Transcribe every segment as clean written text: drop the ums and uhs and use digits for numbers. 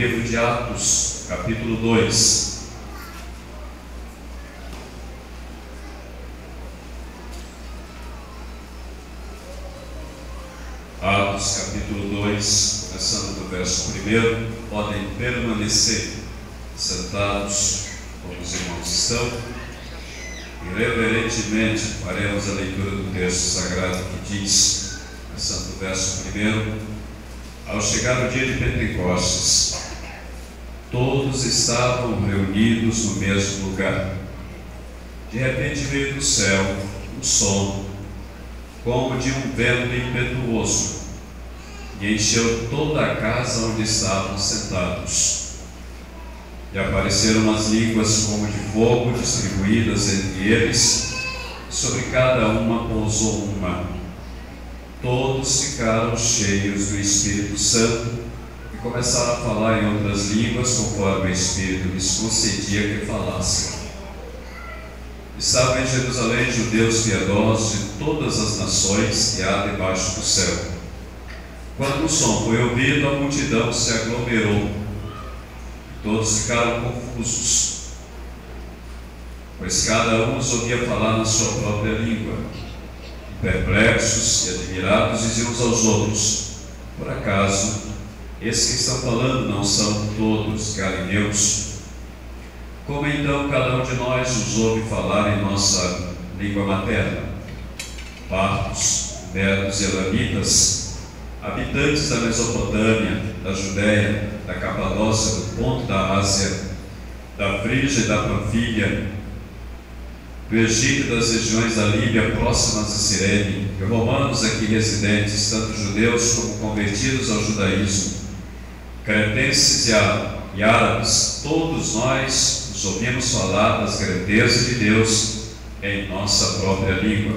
Livro de Atos, capítulo 2. Atos, capítulo 2, começando do verso 1. Podem permanecer sentados como os irmãos estão. E reverentemente faremos a leitura do texto sagrado que diz, começando do verso 1. Ao chegar o dia de Pentecostes, todos estavam reunidos no mesmo lugar. De repente veio do céu um som, como de um vento impetuoso, e encheu toda a casa onde estavam sentados. E apareceram as línguas como de fogo distribuídas entre eles, e sobre cada uma pousou uma. Todos ficaram cheios do Espírito Santo e começaram a falar em outras línguas, conforme o Espírito lhes concedia que falassem. Estavam em Jerusalém judeus piedosos de todas as nações que há debaixo do céu. Quando o som foi ouvido, a multidão se aglomerou. Todos ficaram confusos, pois cada um os ouvia falar na sua própria língua. Perplexos e admirados, diziam uns aos outros: por acaso, esses que estão falando não são todos galileus? Como então cada um de nós os ouve falar em nossa língua materna? Partos, medos e elamitas, habitantes da Mesopotâmia, da Judéia, da Capadócia, do Ponto da Ásia, da Frígia e da Panfilha, do Egito e das regiões da Líbia próximas a Cirene, e romanos aqui residentes, tanto judeus como convertidos ao judaísmo, cretenses e árabes, todos nós nos ouvimos falar das grandezas de Deus em nossa própria língua.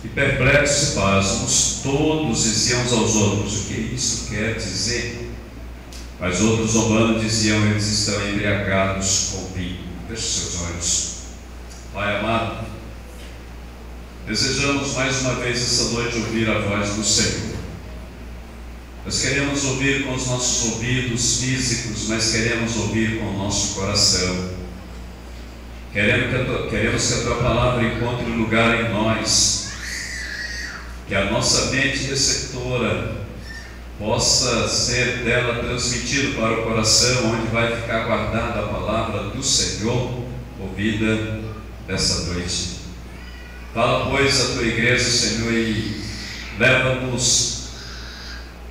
E perplexos e pasmos, todos diziam uns aos outros: o que isso quer dizer? Mas outros zombando diziam: eles estão embriagados com vinho. Feche seus olhos. Pai amado, desejamos mais uma vez essa noite ouvir a voz do Senhor. Nós queremos ouvir com os nossos ouvidos físicos, mas queremos ouvir com o nosso coração. Queremos que a Tua palavra encontre lugar em nós, que a nossa mente receptora possa ser dela transmitido para o coração, onde vai ficar guardada a palavra do Senhor, ouvida dessa noite. Fala, pois, a Tua igreja, Senhor, e leva-nos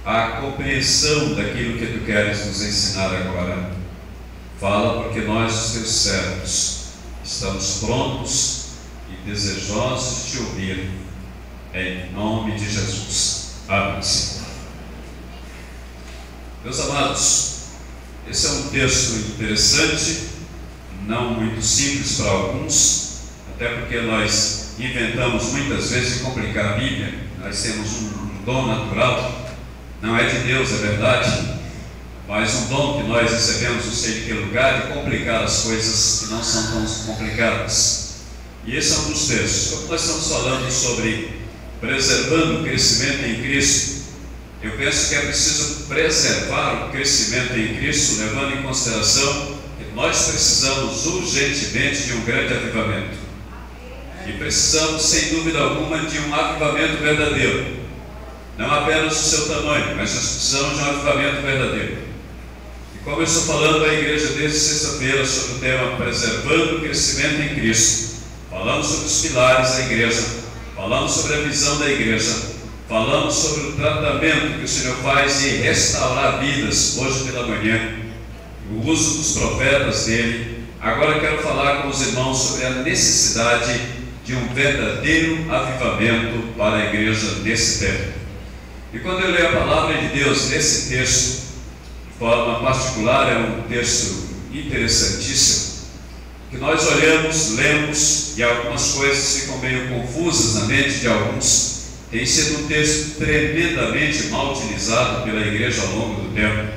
à compreensão daquilo que Tu queres nos ensinar agora. Fala, porque nós, os Teus servos, estamos prontos e desejosos de Te ouvir, em nome de Jesus. Amém. Meus amados, esse é um texto interessante, não muito simples para alguns, até porque nós inventamos muitas vezes de complicar a Bíblia. Nós temos um dom natural, não é de Deus, é verdade, mas um dom que nós recebemos, não sei de que lugar, de complicar as coisas que não são tão complicadas. E esse é um dos textos. Como nós estamos falando sobre preservando o crescimento em Cristo, eu penso que é preciso preservar o crescimento em Cristo, levando em consideração que nós precisamos urgentemente de um grande avivamento. E precisamos, sem dúvida alguma, de um avivamento verdadeiro. Não apenas do seu tamanho, mas nós precisamos de um avivamento verdadeiro. E como eu estou falando à igreja desde sexta-feira sobre o tema preservando o crescimento em Cristo, falamos sobre os pilares da igreja, falamos sobre a visão da igreja, falamos sobre o tratamento que o Senhor faz de restaurar vidas hoje pela manhã, o uso dos profetas dele. Agora quero falar com os irmãos sobre a necessidade de um verdadeiro avivamento para a igreja nesse tempo. E quando eu leio a palavra de Deus nesse texto, de forma particular, é um texto interessantíssimo, que nós olhamos, lemos, e algumas coisas ficam meio confusas na mente de alguns. Tem sido um texto tremendamente mal utilizado pela igreja ao longo do tempo.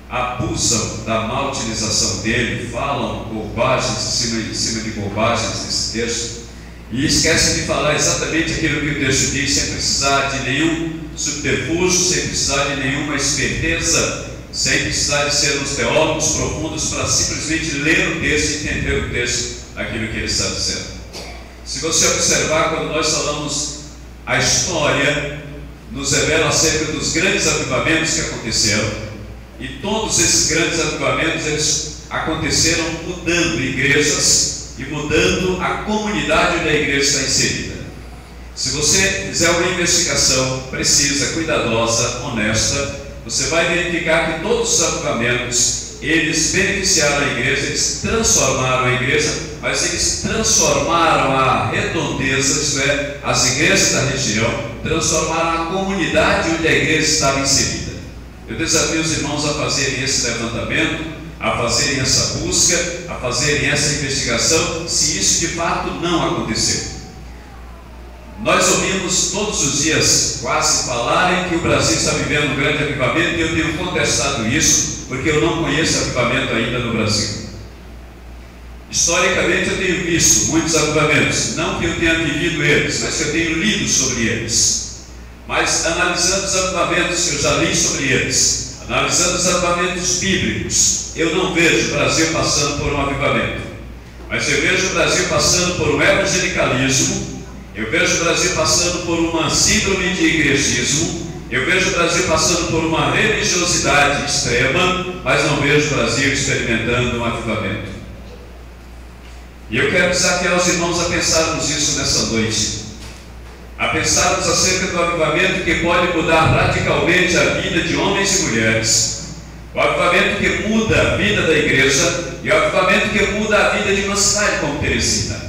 Abusam da mal utilização dele, falam bobagens em cima de bobagens nesse texto, e esquecem de falar exatamente aquilo que o texto diz, sem precisar de nenhum subterfúgio, sem precisar de nenhuma esperteza sem precisar de sermos teólogos profundos para simplesmente ler o texto e entender o texto, aquilo que ele está dizendo. Se você observar, quando nós falamos, a história nos revela acerca dos grandes avivamentos que aconteceram, e todos esses grandes avivamentos, eles aconteceram mudando igrejas e mudando a comunidade onde a igreja está inserida. Se você fizer uma investigação precisa, cuidadosa, honesta, você vai verificar que todos os avivamentos, eles beneficiaram a igreja, eles transformaram a igreja, mas eles transformaram a redondeza, isto é, as igrejas da região, transformaram a comunidade onde a igreja estava inserida. Eu desafio os irmãos a fazerem esse levantamento, a fazerem essa busca, a fazerem essa investigação, se isso de fato não aconteceu. Nós ouvimos todos os dias quase falarem que o Brasil está vivendo um grande avivamento, e eu tenho contestado isso, porque eu não conheço avivamento ainda no Brasil. Historicamente eu tenho visto muitos avivamentos, não que eu tenha vivido eles, mas que eu tenho lido sobre eles. Mas analisando os avivamentos que eu já li sobre eles, analisando os avivamentos bíblicos, eu não vejo o Brasil passando por um avivamento, mas eu vejo o Brasil passando por um evangelicalismo. Eu vejo o Brasil passando por uma síndrome de igrejismo, eu vejo o Brasil passando por uma religiosidade extrema, mas não vejo o Brasil experimentando um avivamento. E eu quero desafiar os irmãos a pensarmos isso nessa noite, a pensarmos acerca do avivamento que pode mudar radicalmente a vida de homens e mulheres, o avivamento que muda a vida da igreja e o avivamento que muda a vida de uma cidade como Teresina.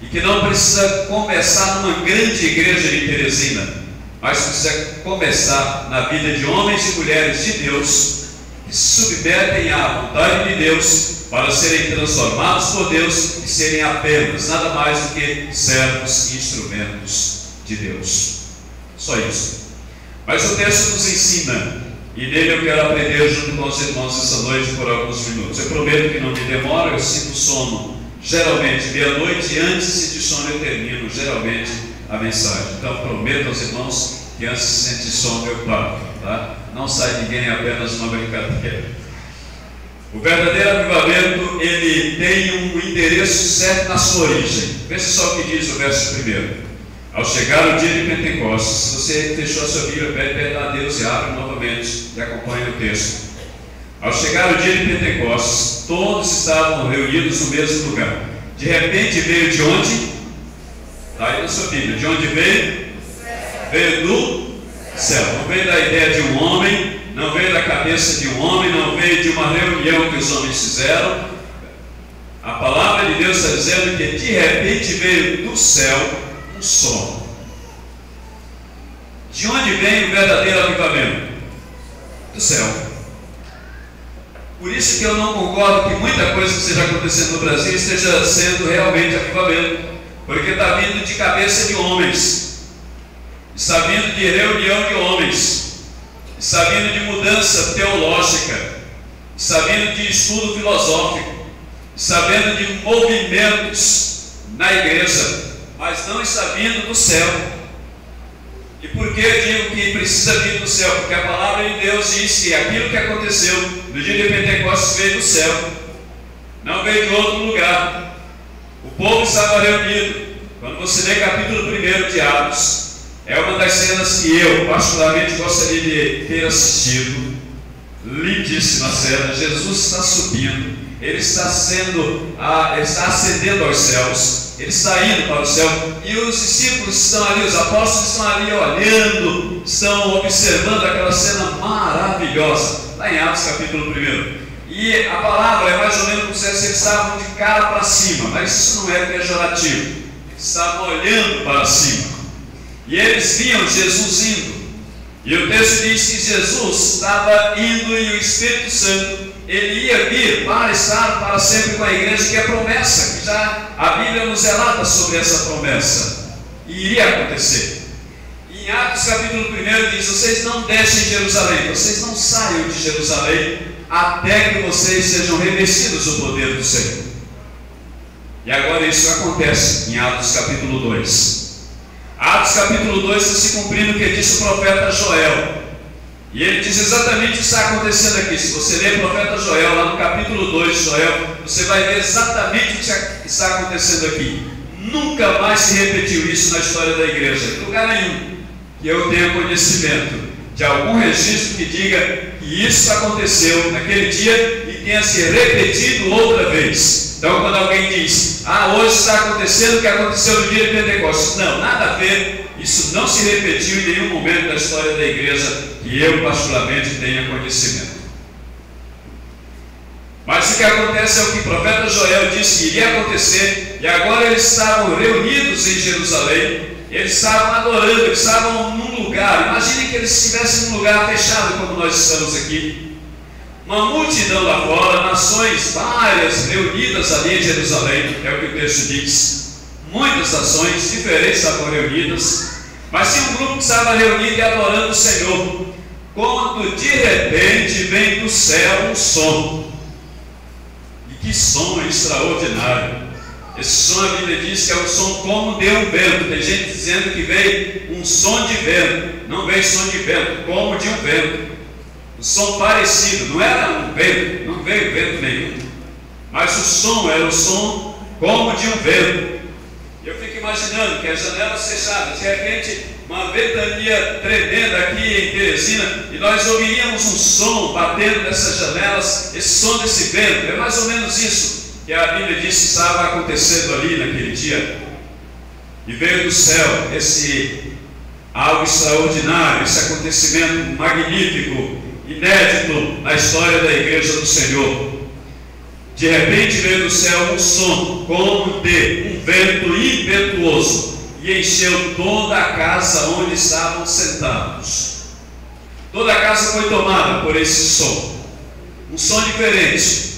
E que não precisa começar numa grande igreja de Teresina, mas precisa começar na vida de homens e mulheres de Deus, que se submetem à vontade de Deus, para serem transformados por Deus e serem apenas, nada mais do que servos e instrumentos de Deus. Só isso. Mas o texto nos ensina, e nele eu quero aprender junto com os irmãos essa noite por alguns minutos. Eu prometo que não me demora, eu sinto sono geralmente meia-noite, e antes de sono eu termino geralmente a mensagem. Então prometo aos irmãos que antes de sentir sono eu paro, tá? Não sai ninguém, apenas uma brincadeira. O verdadeiro avivamento, ele tem um endereço certo na sua origem. Veja só o que diz o verso 1. Ao chegar o dia de Pentecostes, se você fechou a sua Bíblia, pede a Deus e abre novamente e acompanhe o texto. Ao chegar o dia de Pentecostes, todos estavam reunidos no mesmo lugar. De repente veio de onde? Está aí na sua Bíblia. De onde veio? Veio do céu. Não veio da ideia de um homem, não veio da cabeça de um homem, não veio de uma reunião que os homens fizeram. A palavra de Deus está dizendo que de repente veio do céu um som. De onde vem o verdadeiro avivamento? Do céu. Por isso que eu não concordo que muita coisa que esteja acontecendo no Brasil esteja sendo realmente avivamento, porque está vindo de cabeça de homens, está vindo de reunião de homens, está vindo de mudança teológica, está vindo de estudo filosófico, está vindo de movimentos na igreja, mas não está vindo do céu. E por que eu digo que precisa vir do céu? Porque a palavra de Deus diz que aquilo que aconteceu no dia de Pentecostes veio do céu, não veio de outro lugar. O povo estava reunido. Quando você lê capítulo 1 de Atos, é uma das cenas que eu particularmente gostaria de ter assistido. Lindíssima cena. Jesus está subindo, ele está ascendendo aos céus, ele está indo para o céu, e os discípulos estão ali, os apóstolos estão ali olhando, estão observando aquela cena maravilhosa, lá em Atos capítulo 1. E a palavra é mais ou menos como se eles estavam de cara para cima, mas isso não é pejorativo, eles estavam olhando para cima, e eles viam Jesus indo, e o texto diz que Jesus estava indo, e o Espírito Santo, ele ia vir para estar para sempre com a igreja, que é promessa, que já a Bíblia nos relata sobre essa promessa, e iria acontecer. E em Atos capítulo 1 diz: vocês não deixem Jerusalém, vocês não saiam de Jerusalém, até que vocês sejam revestidos do poder do Senhor. E agora isso acontece em Atos capítulo 2. Atos capítulo 2 está se cumprindo o que disse o profeta Joel. E ele diz exatamente o que está acontecendo aqui. Se você ler o profeta Joel, lá no capítulo 2 de Joel, você vai ver exatamente o que está acontecendo aqui. Nunca mais se repetiu isso na história da igreja, em lugar nenhum que eu tenha conhecimento de algum registro que diga que isso aconteceu naquele dia e tenha se repetido outra vez. Então, quando alguém diz, hoje está acontecendo o que aconteceu no dia de Pentecostes, não, nada a ver, isso não se repetiu em nenhum momento da história da igreja que eu particularmente tenha conhecimento. Mas o que acontece é o que o profeta Joel disse que iria acontecer, e agora eles estavam reunidos em Jerusalém, eles estavam adorando, eles estavam num lugar. Imagine que eles estivessem num lugar fechado como nós estamos aqui, uma multidão lá fora, nações várias reunidas ali em Jerusalém, é o que o texto diz. Muitas nações diferentes estavam reunidas, mas tinha um grupo que estava reunido e adorando o Senhor, quando de repente vem do céu um som. E que som extraordinário! Esse som, a Bíblia diz que é um som como de um vento. Tem gente dizendo que veio um som de vento. Não veio som de vento, como de um vento. Um som parecido, não era um vento, não veio vento nenhum, mas o som era o som como de um vento. Eu fico imaginando que as janelas fechadas, de repente uma ventania tremenda aqui em Teresina, e nós ouviríamos um som batendo nessas janelas, esse som desse vento. É mais ou menos isso que a Bíblia diz que estava acontecendo ali naquele dia. E veio do céu esse algo extraordinário, esse acontecimento magnífico, inédito na história da igreja do Senhor. De repente veio do céu um som como de um vento impetuoso e encheu toda a casa onde estavam sentados. Toda a casa foi tomada por esse som, um som diferente,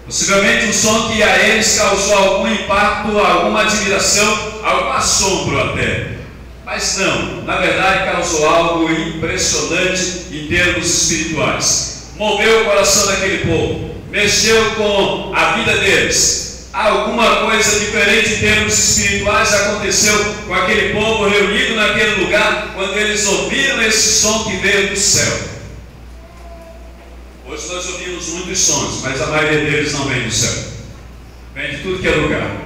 possivelmente um som que a eles causou algum impacto, alguma admiração, algum assombro até. Mas não, na verdade causou algo impressionante em termos espirituais. Moveu o coração daquele povo, mexeu com a vida deles. Alguma coisa diferente em termos espirituais aconteceu com aquele povo reunido naquele lugar, quando eles ouviram esse som que veio do céu. Hoje nós ouvimos muitos sons, mas a maioria deles não vem do céu. Vem de tudo que é lugar,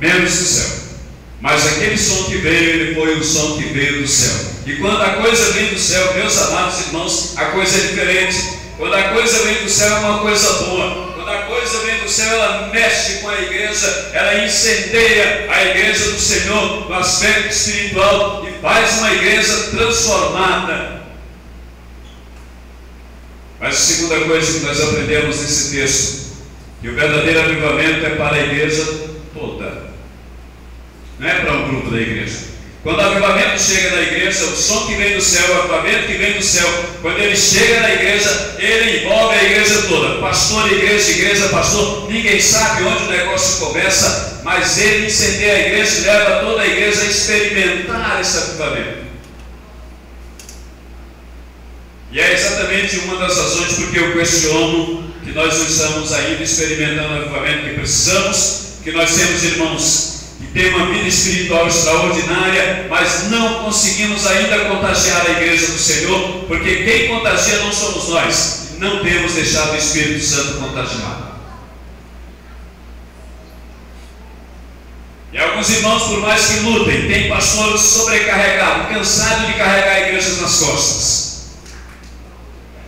menos do céu. Mas aquele som que veio, ele foi o som que veio do céu. E quando a coisa vem do céu, meus amados irmãos, a coisa é diferente. Quando a coisa vem do céu, é uma coisa boa. Quando a coisa vem do céu, ela mexe com a igreja, ela incendeia a igreja do Senhor no aspecto espiritual e faz uma igreja transformada. Mas a segunda coisa que nós aprendemos nesse texto, que o verdadeiro avivamento é para a igreja toda. Não é para um grupo da igreja. Quando o avivamento chega na igreja, o som que vem do céu, o avivamento que vem do céu, quando ele chega na igreja, ele envolve a igreja toda. Pastor, igreja, pastor, ninguém sabe onde o negócio começa, mas ele incendeia a igreja e leva toda a igreja a experimentar esse avivamento. E é exatamente uma das razões porque eu questiono que nós não estamos ainda experimentando o avivamento que precisamos, que nós temos irmãos que tem uma vida espiritual extraordinária, mas não conseguimos ainda contagiar a igreja do Senhor, porque quem contagia não somos nós, não temos deixado o Espírito Santo contagiar. E alguns irmãos, por mais que lutem, têm pastores sobrecarregados, cansados de carregar a igreja nas costas.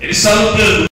Ele está lutando